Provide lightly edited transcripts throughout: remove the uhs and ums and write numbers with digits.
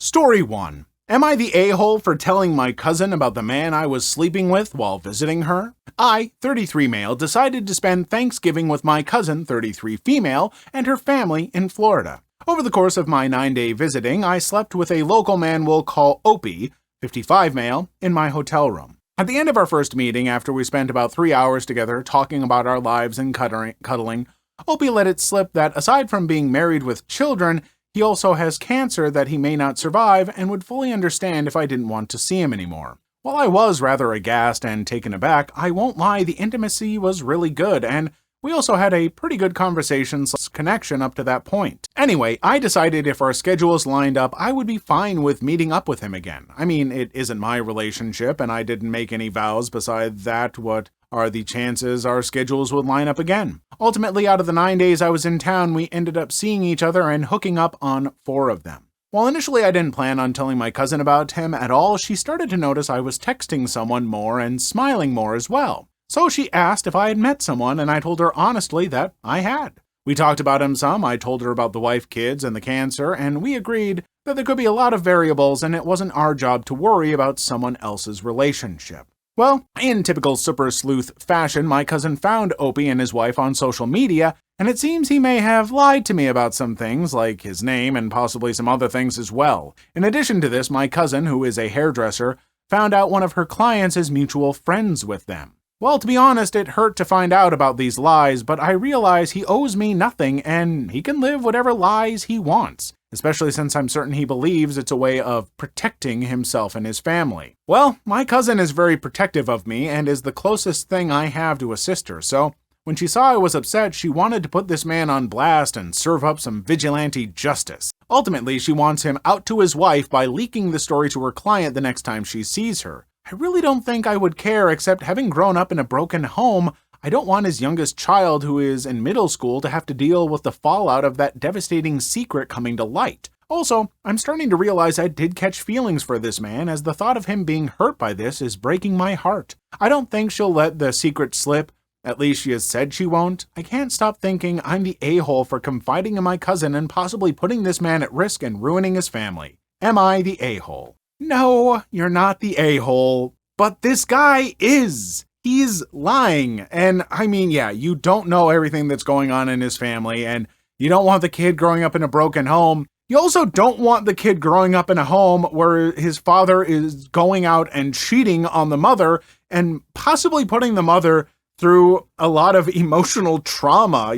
Story 1. Am I the a-hole for telling my cousin about the man I was sleeping with while visiting her? I, 33 male, decided to spend Thanksgiving with my cousin, 33 female, and her family in Florida. Over the course of my 9-day visiting, I slept with a local man we'll call Opie, 55 male, in my hotel room. At the end of our first meeting, after we spent about 3 hours together talking about our lives and cuddling, Opie let it slip that aside from being married with children, he also has cancer that he may not survive and would fully understand if I didn't want to see him anymore. While I was rather aghast and taken aback, I won't lie, the intimacy was really good, and we also had a pretty good connection up to that point. Anyway, I decided if our schedules lined up, I would be fine with meeting up with him again. I mean, it isn't my relationship, and I didn't make any vows besides that. What are the chances our schedules would line up again? Ultimately, out of the 9 days I was in town, we ended up seeing each other and hooking up on 4 of them. While initially I didn't plan on telling my cousin about him at all, she started to notice I was texting someone more and smiling more as well. So she asked if I had met someone, and I told her honestly that I had. We talked about him some, I told her about the wife, kids, and the cancer, and we agreed that there could be a lot of variables and it wasn't our job to worry about someone else's relationship. Well, in typical super sleuth fashion, my cousin found Opie and his wife on social media, and it seems he may have lied to me about some things, like his name and possibly some other things as well. In addition to this, my cousin, who is a hairdresser, found out one of her clients is mutual friends with them. Well, to be honest, it hurt to find out about these lies, but I realize he owes me nothing and he can live whatever lies he wants, especially since I'm certain he believes it's a way of protecting himself and his family. Well, my cousin is very protective of me and is the closest thing I have to a sister, so when she saw I was upset, she wanted to put this man on blast and serve up some vigilante justice. Ultimately, she wants him out to his wife by leaking the story to her client the next time she sees her. I really don't think I would care, except having grown up in a broken home, I don't want his youngest child, who is in middle school, to have to deal with the fallout of that devastating secret coming to light. Also, I'm starting to realize I did catch feelings for this man, as the thought of him being hurt by this is breaking my heart. I don't think she'll let the secret slip. At least she has said she won't. I can't stop thinking I'm the a-hole for confiding in my cousin and possibly putting this man at risk and ruining his family. Am I the a-hole? No, you're not the a-hole, but this guy is. He's lying. And I mean, yeah, you don't know everything that's going on in his family, and you don't want the kid growing up in a broken home. You also don't want the kid growing up in a home where his father is going out and cheating on the mother and possibly putting the mother through a lot of emotional trauma,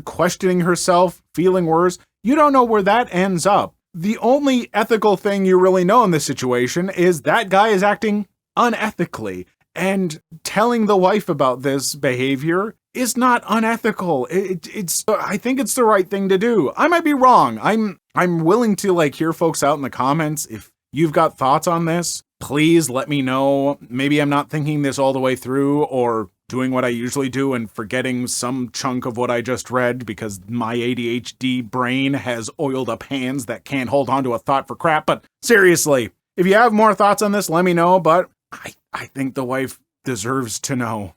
questioning herself, feeling worse. You don't know where that ends up. The only ethical thing you really know in this situation is that guy is acting unethically, and telling the wife about this behavior is not unethical. I think it's the right thing to do. I might be wrong. I'm willing to hear folks out in the comments. If you've got thoughts on this, please let me know. Maybe I'm not thinking this all the way through, or doing what I usually do and forgetting some chunk of what I just read because my ADHD brain has oiled up hands that can't hold on to a thought for crap. But seriously, if you have more thoughts on this, let me know, but I think the wife deserves to know.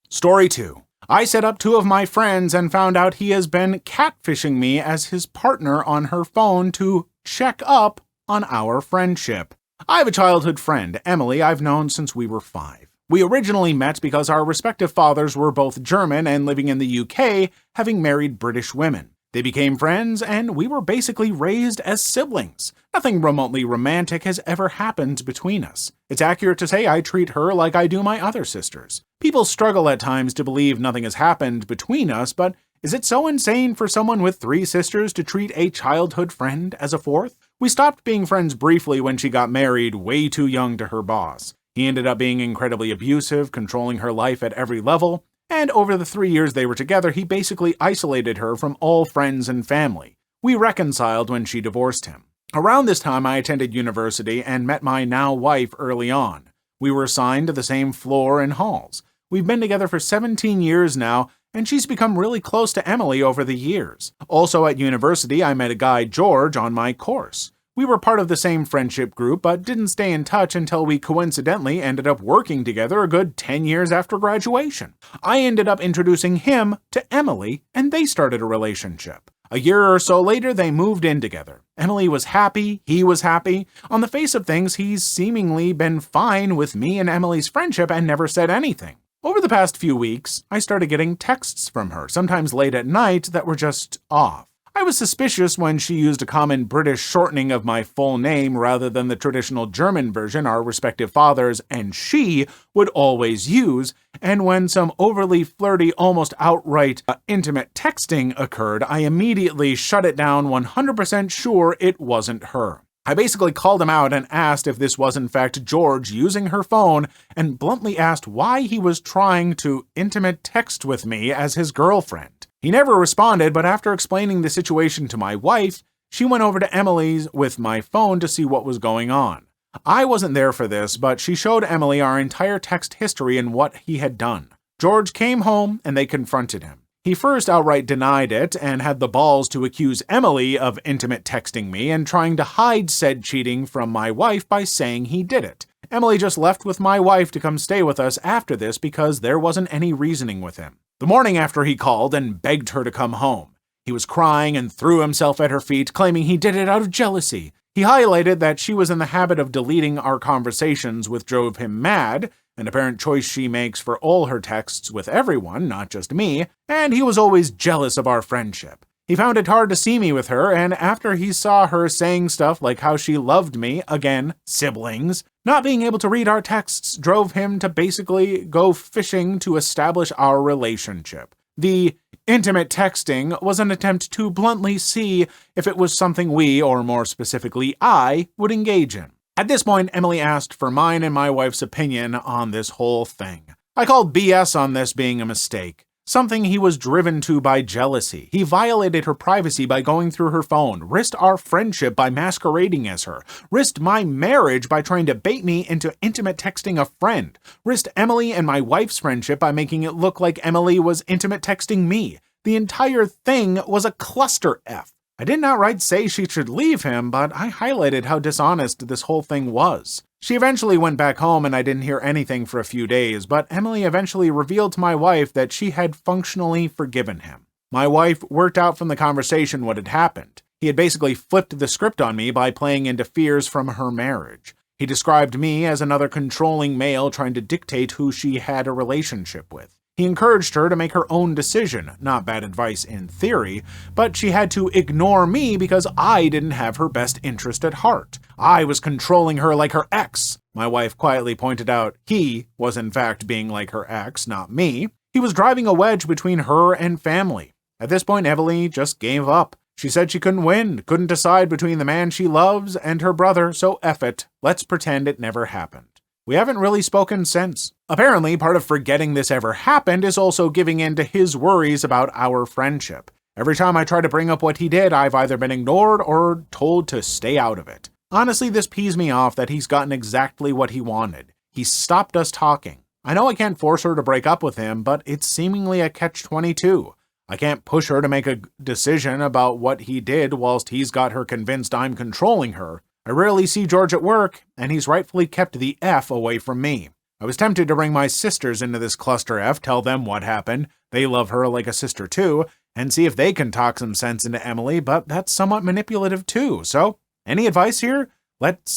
Story 2. I set up 2 of my friends and found out he has been catfishing me as his partner on her phone to check up on our friendship. I have a childhood friend, Emily, I've known since we were 5. We originally met because our respective fathers were both German and living in the UK, having married British women. They became friends, and we were basically raised as siblings. Nothing remotely romantic has ever happened between us. It's accurate to say I treat her like I do my other sisters. People struggle at times to believe nothing has happened between us, but is it so insane for someone with 3 sisters to treat a childhood friend as a 4th? We stopped being friends briefly when she got married way too young to her boss. He ended up being incredibly abusive, controlling her life at every level, and over the 3 years they were together, he basically isolated her from all friends and family. We reconciled when she divorced him. Around this time, I attended university and met my now wife early on. We were assigned to the same floor and halls. We've been together for 17 years now, and she's become really close to Emily over the years. Also at university, I met a guy, George, on my course. We were part of the same friendship group, but didn't stay in touch until we coincidentally ended up working together a good 10 years after graduation. I ended up introducing him to Emily, and they started a relationship. A year or so later, they moved in together. Emily was happy, he was happy. On the face of things, he's seemingly been fine with me and Emily's friendship and never said anything. Over the past few weeks, I started getting texts from her, sometimes late at night, that were just off. I was suspicious when she used a common British shortening of my full name rather than the traditional German version our respective fathers and she would always use, and when some overly flirty, almost outright intimate texting occurred, I immediately shut it down 100% sure it wasn't her. I basically called him out and asked if this was in fact George using her phone, and bluntly asked why he was trying to intimate text with me as his girlfriend. He never responded, but after explaining the situation to my wife, she went over to Emily's with my phone to see what was going on. I wasn't there for this, but she showed Emily our entire text history and what he had done. George came home and they confronted him. He first outright denied it and had the balls to accuse Emily of intimate texting me and trying to hide said cheating from my wife by saying he did it. Emily just left with my wife to come stay with us after this because there wasn't any reasoning with him. The morning after he called and begged her to come home, he was crying and threw himself at her feet, claiming he did it out of jealousy. He highlighted that she was in the habit of deleting our conversations, which drove him mad, an apparent choice she makes for all her texts with everyone, not just me, and he was always jealous of our friendship. He found it hard to see me with her, and after he saw her saying stuff like how she loved me, again, siblings, not being able to read our texts drove him to basically go fishing to establish our relationship. The intimate texting was an attempt to bluntly see if it was something we, or more specifically I, would engage in. At this point, Emily asked for mine and my wife's opinion on this whole thing. I called BS on this being a mistake. Something he was driven to by jealousy. He violated her privacy by going through her phone, risked our friendship by masquerading as her, risked my marriage by trying to bait me into intimate texting a friend, risked Emily and my wife's friendship by making it look like Emily was intimate texting me. The entire thing was a cluster F. I didn't outright say she should leave him, but I highlighted how dishonest this whole thing was. She eventually went back home and I didn't hear anything for a few days, but Emily eventually revealed to my wife that she had functionally forgiven him. My wife worked out from the conversation what had happened. He had basically flipped the script on me by playing into fears from her marriage. He described me as another controlling male trying to dictate who she had a relationship with. He encouraged her to make her own decision, not bad advice in theory, but she had to ignore me because I didn't have her best interest at heart. I was controlling her like her ex. My wife quietly pointed out he was in fact being like her ex, not me. He was driving a wedge between her and family. At this point, Emily just gave up. She said she couldn't win, couldn't decide between the man she loves and her brother, so F it. Let's pretend it never happened. We haven't really spoken since. Apparently, part of forgetting this ever happened is also giving in to his worries about our friendship. Every time I try to bring up what he did, I've either been ignored or told to stay out of it. Honestly, this pees me off that he's gotten exactly what he wanted. He stopped us talking. I know I can't force her to break up with him, but it's seemingly a catch-22. I can't push her to make a decision about what he did whilst he's got her convinced I'm controlling her. I rarely see George at work, and he's rightfully kept the F away from me. I was tempted to bring my sisters into this cluster F, tell them what happened, they love her like a sister too, and see if they can talk some sense into Emily, but that's somewhat manipulative too. So, any advice here? Let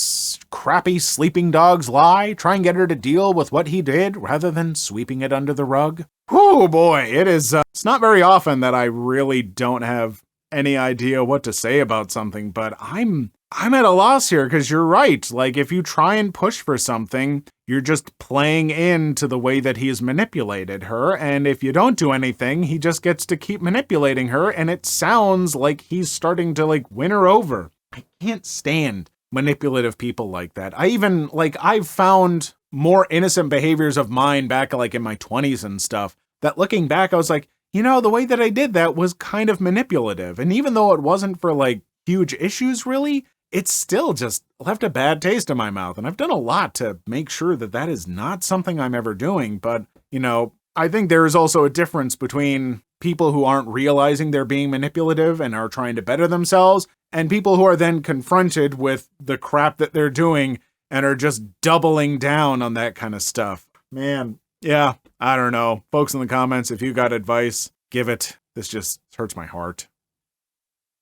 crappy sleeping dogs lie, try and get her to deal with what he did rather than sweeping it under the rug. Whew, boy, it's not very often that I really don't have any idea what to say about something, but I'm at a loss here because you're right. Like, if you try and push for something, you're just playing into the way that he has manipulated her, and if you don't do anything, he just gets to keep manipulating her, and it sounds like he's starting to, win her over. I can't stand manipulative people like that. I've found more innocent behaviors of mine back, in my 20s and stuff, that looking back, I was like, the way that I did that was kind of manipulative, and even though it wasn't for, huge issues, really, it's still just left a bad taste in my mouth, and I've done a lot to make sure that that is not something I'm ever doing, but, I think there is also a difference between people who aren't realizing they're being manipulative and are trying to better themselves, and people who are then confronted with the crap that they're doing and are just doubling down on that kind of stuff. Man, yeah, I don't know. Folks in the comments, if you got advice, give it. This just hurts my heart.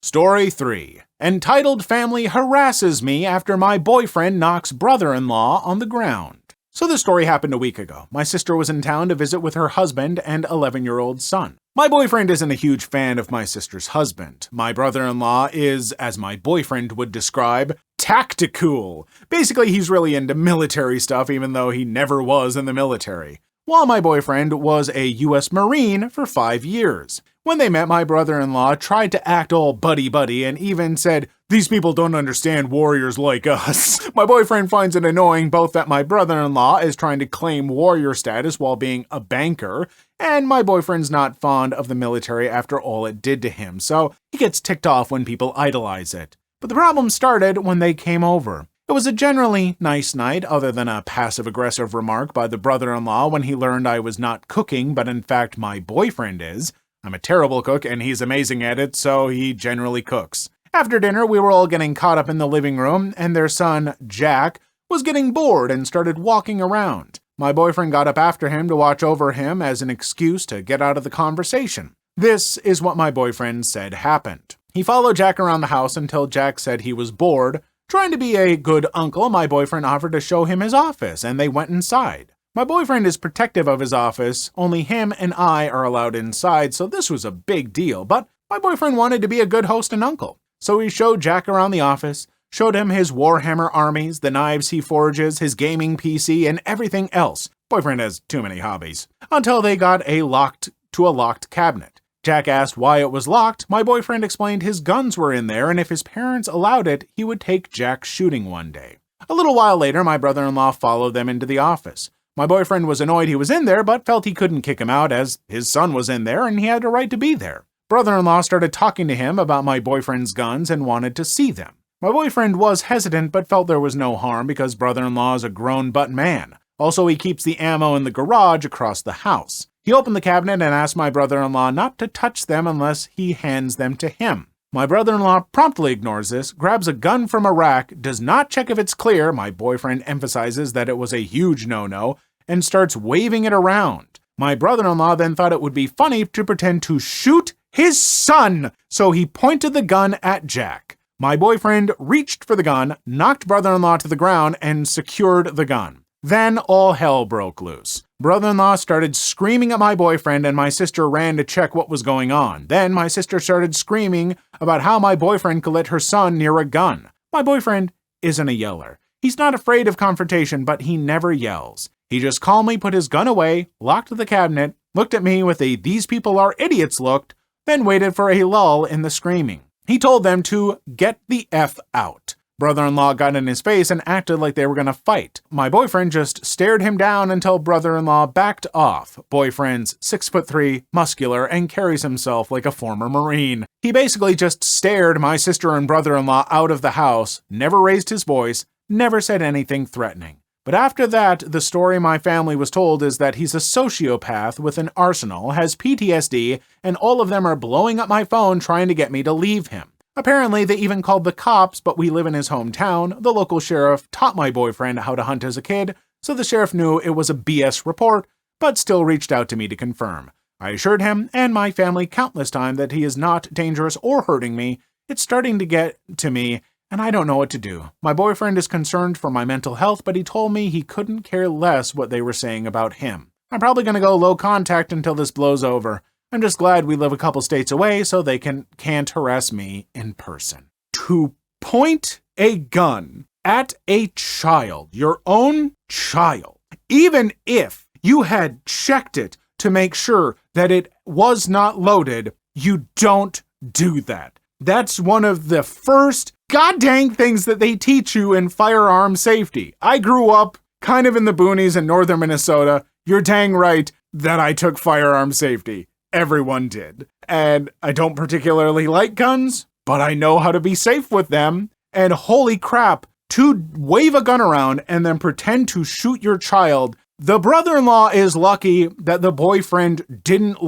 Story 3. Entitled family harasses me after my boyfriend knocks brother-in-law on the ground. So this story happened a week ago. My sister was in town to visit with her husband and 11-year-old son. My boyfriend isn't a huge fan of my sister's husband. My brother-in-law is, as my boyfriend would describe, tactical. Basically, he's really into military stuff even though he never was in the military. While my boyfriend was a U.S. Marine for 5 years. When they met, my brother-in-law tried to act all buddy-buddy and even said, "These people don't understand warriors like us." My boyfriend finds it annoying both that my brother-in-law is trying to claim warrior status while being a banker, and my boyfriend's not fond of the military after all it did to him, so he gets ticked off when people idolize it. But the problem started when they came over. It was a generally nice night, other than a passive-aggressive remark by the brother-in-law when he learned I was not cooking, but in fact my boyfriend is. I'm a terrible cook and he's amazing at it, so he generally cooks. After dinner, we were all getting caught up in the living room, and their son, Jack, was getting bored and started walking around. My boyfriend got up after him to watch over him as an excuse to get out of the conversation. This is what my boyfriend said happened. He followed Jack around the house until Jack said he was bored. Trying to be a good uncle, my boyfriend offered to show him his office, and they went inside. My boyfriend is protective of his office, only him and I are allowed inside, so this was a big deal, but my boyfriend wanted to be a good host and uncle. So he showed Jack around the office, showed him his Warhammer armies, the knives he forges, his gaming PC, and everything else. Boyfriend has too many hobbies. Until they got to a locked cabinet. Jack asked why it was locked. My boyfriend explained his guns were in there, and if his parents allowed it, he would take Jack shooting one day. A little while later, my brother-in-law followed them into the office. My boyfriend was annoyed he was in there, but felt he couldn't kick him out as his son was in there and he had a right to be there. Brother-in-law started talking to him about my boyfriend's guns and wanted to see them. My boyfriend was hesitant but felt there was no harm because brother-in-law is a grown-butt man. Also, he keeps the ammo in the garage across the house. He opened the cabinet and asked my brother-in-law not to touch them unless he hands them to him. My brother-in-law promptly ignores this, grabs a gun from a rack, does not check if it's clear, my boyfriend emphasizes that it was a huge no-no, and starts waving it around. My brother-in-law then thought it would be funny to pretend to shoot his son, so he pointed the gun at Jack. My boyfriend reached for the gun, knocked brother-in-law to the ground, and secured the gun. Then all hell broke loose. Brother-in-law started screaming at my boyfriend and my sister ran to check what was going on. Then my sister started screaming about how my boyfriend could let her son near a gun. My boyfriend isn't a yeller. He's not afraid of confrontation, but he never yells. He just calmly put his gun away, locked the cabinet, looked at me with a "these people are idiots" look, then waited for a lull in the screaming. He told them to get the F out. Brother-in-law got in his face and acted like they were gonna fight. My boyfriend just stared him down until brother-in-law backed off. Boyfriend's 6'3", muscular, and carries himself like a former Marine. He basically just stared my sister and brother-in-law out of the house, never raised his voice, never said anything threatening. But after that, the story my family was told is that he's a sociopath with an arsenal, has PTSD, and all of them are blowing up my phone trying to get me to leave him. Apparently, they even called the cops, but we live in his hometown. The local sheriff taught my boyfriend how to hunt as a kid, so the sheriff knew it was a BS report, but still reached out to me to confirm. I assured him and my family countless times that he is not dangerous or hurting me. It's starting to get to me, and I don't know what to do. My boyfriend is concerned for my mental health, but he told me he couldn't care less what they were saying about him. I'm probably going to go low contact until this blows over. I'm just glad we live a couple states away so they can't harass me in person. To point a gun at a child, your own child, even if you had checked it to make sure that it was not loaded, you don't do that. That's one of the first goddamn things that they teach you in firearm safety. I grew up kind of in the boonies in northern Minnesota. You're dang right that I took firearm safety. Everyone did. And I don't particularly like guns, but I know how to be safe with them. And holy crap, to wave a gun around and then pretend to shoot your child. The brother-in-law is lucky that the boyfriend didn't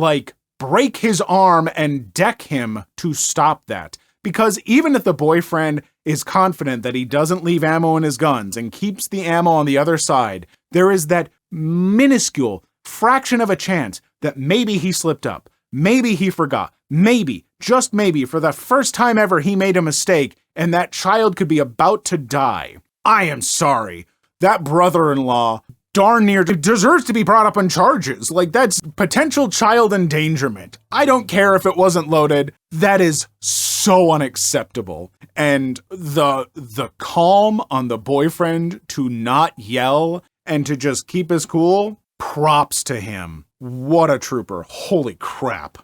break his arm and deck him to stop that. Because even if the boyfriend is confident that he doesn't leave ammo in his guns and keeps the ammo on the other side, there is that minuscule fraction of a chance that maybe he slipped up, maybe he forgot, maybe just maybe for the first time ever he made a mistake and that child could be about to die. I am sorry. That brother-in-law darn near deserves to be brought up on charges. Like, that's potential child endangerment. I don't care if it wasn't loaded. That is so unacceptable. And the calm on the boyfriend to not yell and to just keep his cool, props to him. What a trooper. Holy crap.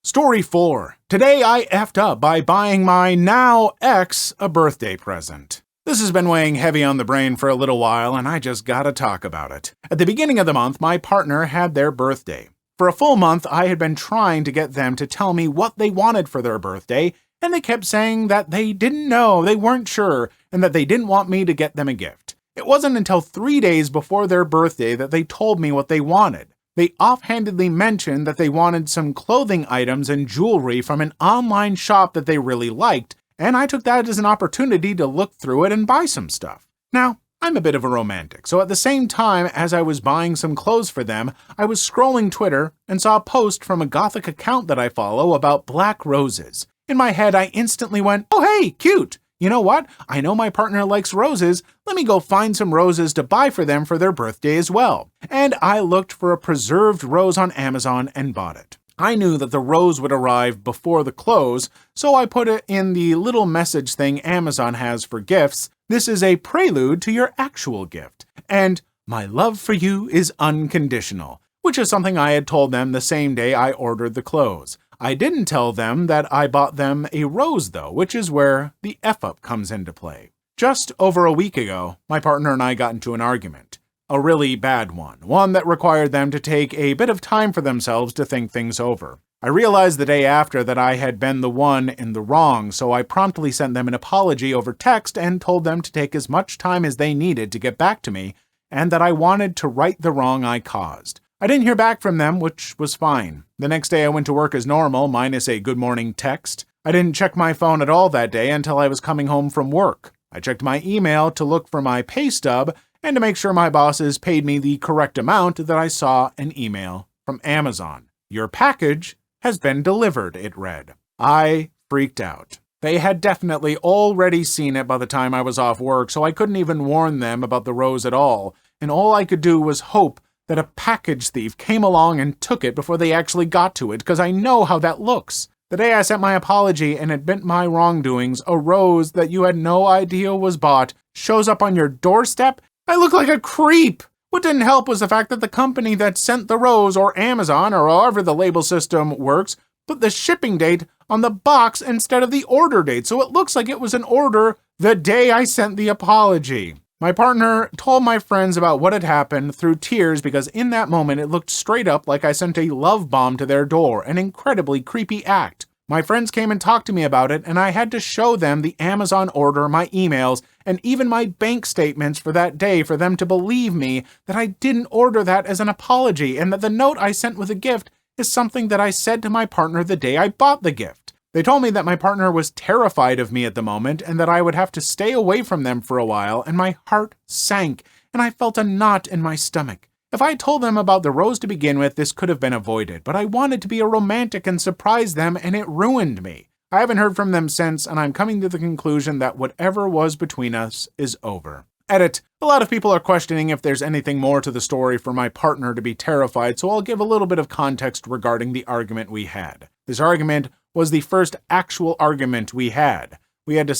Story 4. Today I effed up by buying my now ex a birthday present. This has been weighing heavy on the brain for a little while, and I just gotta talk about it. At the beginning of the month, my partner had their birthday. For a full month, I had been trying to get them to tell me what they wanted for their birthday, and they kept saying that they didn't know, they weren't sure, and that they didn't want me to get them a gift. It wasn't until 3 days before their birthday that they told me what they wanted. They offhandedly mentioned that they wanted some clothing items and jewelry from an online shop that they really liked, and I took that as an opportunity to look through it and buy some stuff. Now, I'm a bit of a romantic, so at the same time as I was buying some clothes for them, I was scrolling Twitter and saw a post from a gothic account that I follow about black roses. In my head, I instantly went, oh hey, cute! You know what? I know my partner likes roses. Let me go find some roses to buy for them for their birthday as well. And I looked for a preserved rose on Amazon and bought it. I knew that the rose would arrive before the clothes, so I put it in the little message thing Amazon has for gifts. This is a prelude to your actual gift. And my love for you is unconditional, which is something I had told them the same day I ordered the clothes. I didn't tell them that I bought them a rose though, which is where the F-up comes into play. Just over a week ago, my partner and I got into an argument. A really bad one that required them to take a bit of time for themselves to think things over. I realized the day after that I had been the one in the wrong, so I promptly sent them an apology over text and told them to take as much time as they needed to get back to me, and that I wanted to right the wrong I caused. I didn't hear back from them, which was fine. The next day I went to work as normal, minus a good morning text. I didn't check my phone at all that day until I was coming home from work. I checked my email to look for my pay stub, and to make sure my bosses paid me the correct amount that I saw an email from Amazon. Your package has been delivered, it read. I freaked out. They had definitely already seen it by the time I was off work, so I couldn't even warn them about the rose at all, and all I could do was hope that a package thief came along and took it before they actually got to it, because I know how that looks. The day I sent my apology and admit my wrongdoings, a rose that you had no idea was bought shows up on your doorstep. I look like a creep! What didn't help was the fact that the company that sent the rose, or Amazon, or however the label system works, put the shipping date on the box instead of the order date, so it looks like it was an order the day I sent the apology. My partner told my friends about what had happened through tears because in that moment it looked straight up like I sent a love bomb to their door, an incredibly creepy act. My friends came and talked to me about it, and I had to show them the Amazon order, my emails, and even my bank statements for that day for them to believe me that I didn't order that as an apology and that the note I sent with a gift is something that I said to my partner the day I bought the gift. They told me that my partner was terrified of me at the moment and that I would have to stay away from them for a while, and my heart sank and I felt a knot in my stomach. If I told them about the rose to begin with, this could have been avoided, but I wanted to be a romantic and surprise them, and it ruined me. I haven't heard from them since, and I'm coming to the conclusion that whatever was between us is over. Edit. A lot of people are questioning if there's anything more to the story for my partner to be terrified, so I'll give a little bit of context regarding the argument we had. This argument was the first actual argument we had. We had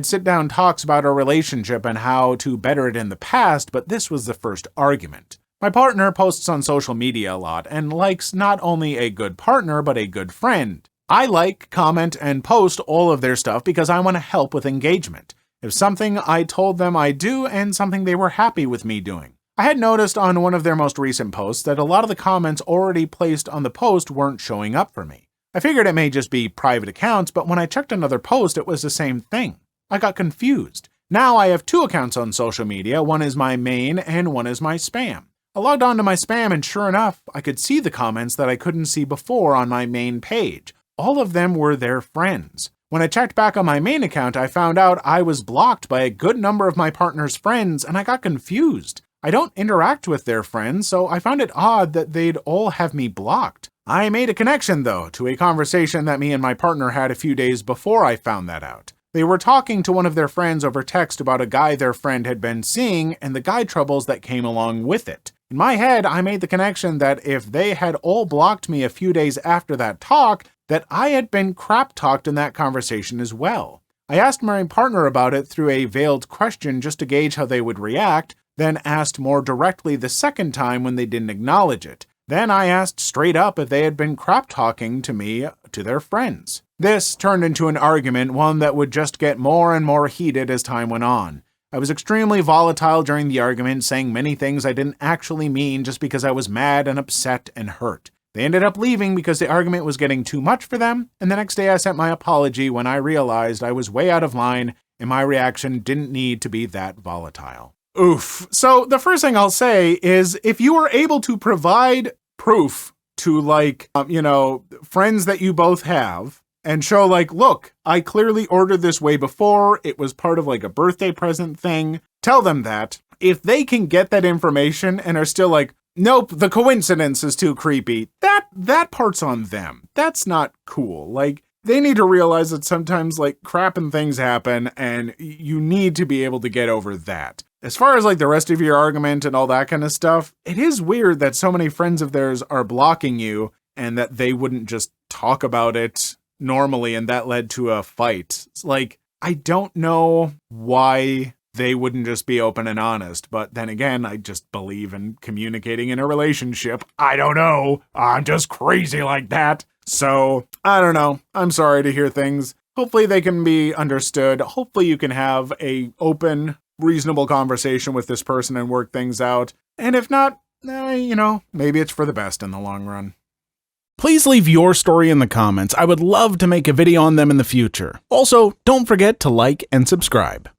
sit-down talks about our relationship and how to better it in the past, but this was the first argument. My partner posts on social media a lot and likes not only a good partner, but a good friend. I like, comment, and post all of their stuff because I want to help with engagement. It's something I told them I do and something they were happy with me doing. I had noticed on one of their most recent posts that a lot of the comments already placed on the post weren't showing up for me. I figured it may just be private accounts, but when I checked another post, it was the same thing. I got confused. Now I have 2 accounts on social media. One is my main and one is my spam. I logged on to my spam and sure enough, I could see the comments that I couldn't see before on my main page. All of them were their friends. When I checked back on my main account, I found out I was blocked by a good number of my partner's friends and I got confused. I don't interact with their friends, so I found it odd that they'd all have me blocked. I made a connection, though, to a conversation that me and my partner had a few days before I found that out. They were talking to one of their friends over text about a guy their friend had been seeing and the guy troubles that came along with it. In my head, I made the connection that if they had all blocked me a few days after that talk, that I had been crap-talked in that conversation as well. I asked my partner about it through a veiled question just to gauge how they would react, then asked more directly the second time when they didn't acknowledge it. Then I asked straight up if they had been crap-talking to me to their friends. This turned into an argument, one that would just get more and more heated as time went on. I was extremely volatile during the argument, saying many things I didn't actually mean just because I was mad and upset and hurt. They ended up leaving because the argument was getting too much for them, and the next day I sent my apology when I realized I was way out of line and my reaction didn't need to be that volatile. Oof. So the first thing I'll say is if you are able to provide proof to friends that you both have and show look, I clearly ordered this way before. It was part of a birthday present thing. Tell them that. If they can get that information and are still nope, the coincidence is too creepy, that part's on them. That's not cool. They need to realize that sometimes crap and things happen and you need to be able to get over that. As far as the rest of your argument and all that kind of stuff, it is weird that so many friends of theirs are blocking you and that they wouldn't just talk about it normally and that led to a fight. It's I don't know why they wouldn't just be open and honest, but then again, I just believe in communicating in a relationship. I don't know. I'm just crazy like that. So, I don't know. I'm sorry to hear things. Hopefully they can be understood. Hopefully you can have a open, reasonable conversation with this person and work things out. And if not, maybe it's for the best in the long run. Please leave your story in the comments. I would love to make a video on them in the future. Also, don't forget to like and subscribe.